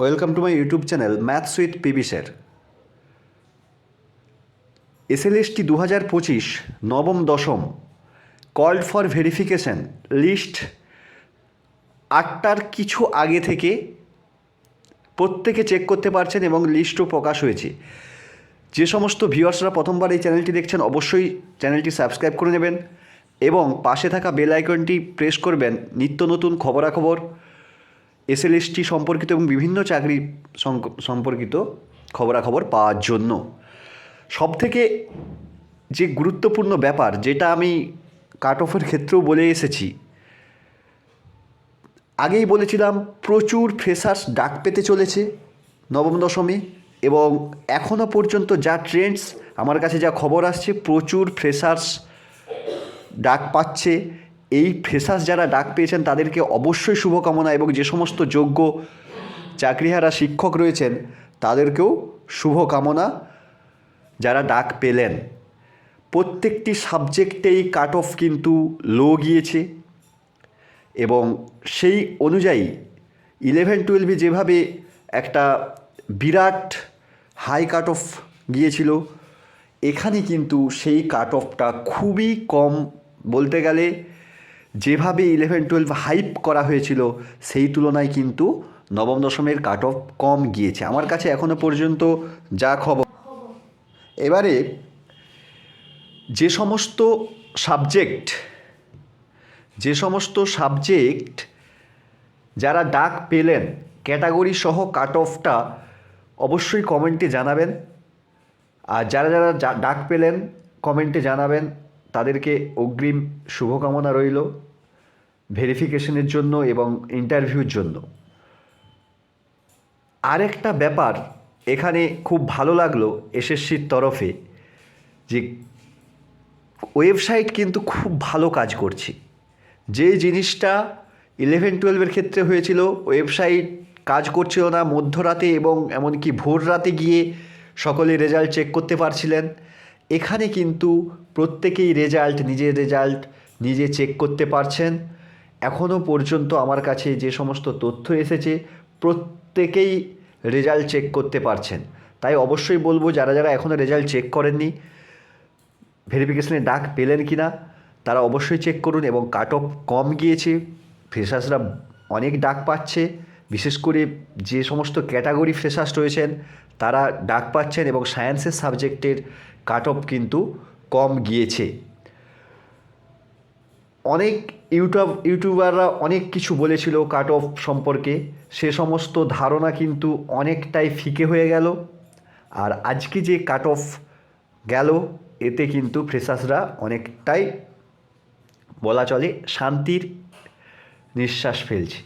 Welcome to my YouTube channel maths with PB sir. SLST 2025 নবম দশম called for verification list 8টার কিছু আগে থেকে প্রত্যেকে চেক করতে পারছেন এবং লিস্টও প্রকাশ হয়েছে। যে সমস্ত ভিউয়ার্সরা প্রথমবার এই চ্যানেলটি দেখছেন অবশ্যই চ্যানেলটি সাবস্ক্রাইব করে নেবেন এবং পাশে থাকা বেল আইকনটি প্রেস করবেন নিত্য নতুন খবরাখবর এসএলএসটি সম্পর্কিত এবং বিভিন্ন চাকরি সম্পর্কিত খবরাখবর পাওয়ার জন্য। সবথেকে যে গুরুত্বপূর্ণ ব্যাপার, যেটা আমি কাট অফের ক্ষেত্রেও বলে এসেছি, আগেই বলেছিলাম প্রচুর ফ্রেশার্স ডাক পেতে চলেছে নবম দশমে, এবং এখনও পর্যন্ত যা ট্রেন্ডস আমার কাছে যা খবর আসছে, প্রচুর ফ্রেশার্স ডাক পাচ্ছে। এই ফ্রেশার্স যারা ডাক পেয়েছেন তাদেরকে অবশ্যই শুভকামনা, এবং যে সমস্ত যোগ্য চাকরিহারা শিক্ষক রয়েছেন তাদেরকেও শুভকামনা যারা ডাক পেলেন। প্রত্যেকটি সাবজেক্টেই কাট অফ কিন্তু লো গিয়েছে, এবং সেই অনুযায়ী 11-12 যেভাবে একটা বিরাট হাই কাট অফ গিয়েছিল, এখানে কিন্তু সেই কাট অফটা খুবই কম। বলতে গেলে যেভাবে 11-12 হাইপ করা হয়েছিল সেই তুলনায় কিন্তু নবম দশমের কাট অফ কম গিয়েছে আমার কাছে এখনও পর্যন্ত যা খবর। এবারে যে সমস্ত সাবজেক্ট যারা ডাক পেলেন ক্যাটাগরি সহ কাট অফটা অবশ্যই কমেন্টে জানাবেন, আর যারা যারা ডাক পেলেন কমেন্টে জানাবেন, তাদেরকে অগ্রিম শুভকামনা রইল ভেরিফিকেশনের জন্য এবং ইন্টারভিউর জন্য। আরেকটা ব্যাপার এখানে খুব ভালো লাগলো এসএসসির তরফে, যে ওয়েবসাইট কিন্তু খুব ভালো কাজ করছে। যে জিনিসটা 11-12 ক্ষেত্রে হয়েছিল, ওয়েবসাইট কাজ করছিল না মধ্যরাতে এবং এমনকি ভোর রাতে গিয়ে সকলে রেজাল্ট চেক করতে পারছিলেন। এখানে কিন্তু প্রত্যেকেই নিজের রেজাল্ট নিজে চেক করতে পারছেন। এখনও পর্যন্ত আমার কাছে যে সমস্ত তথ্য এসেছে প্রত্যেকেই রেজাল্ট চেক করতে পারছেন। তাই অবশ্যই বলবো যারা যারা এখনও রেজাল্ট চেক করেননি, ভেরিফিকেশনে ডাক পেলেন কি না তারা অবশ্যই চেক করুন। এবং কাট অফ কম গিয়েছে, ফ্রেশার্সরা অনেক ডাক পাচ্ছে, বিশেষ করে যে সমস্ত ক্যাটাগরি ফ্রেশার্স রয়েছেন তারা ডাক পাচ্ছেন, এবং সায়েন্সের সাবজেক্টের কাট অফ কিন্তু কম গিয়েছে। অনেক ইউটিউবাররা অনেক কিছু বলেছিল কাট অফ সম্পর্কে, সে সমস্ত ধারণা কিন্তু অনেকটাই ফিকে হয়ে গেল। আর আজকে যে কাট অফ গেল এতে কিন্তু ফ্রেশার্সরা অনেকটাই বলা চলে শান্তির নিঃশ্বাস ফেলছে।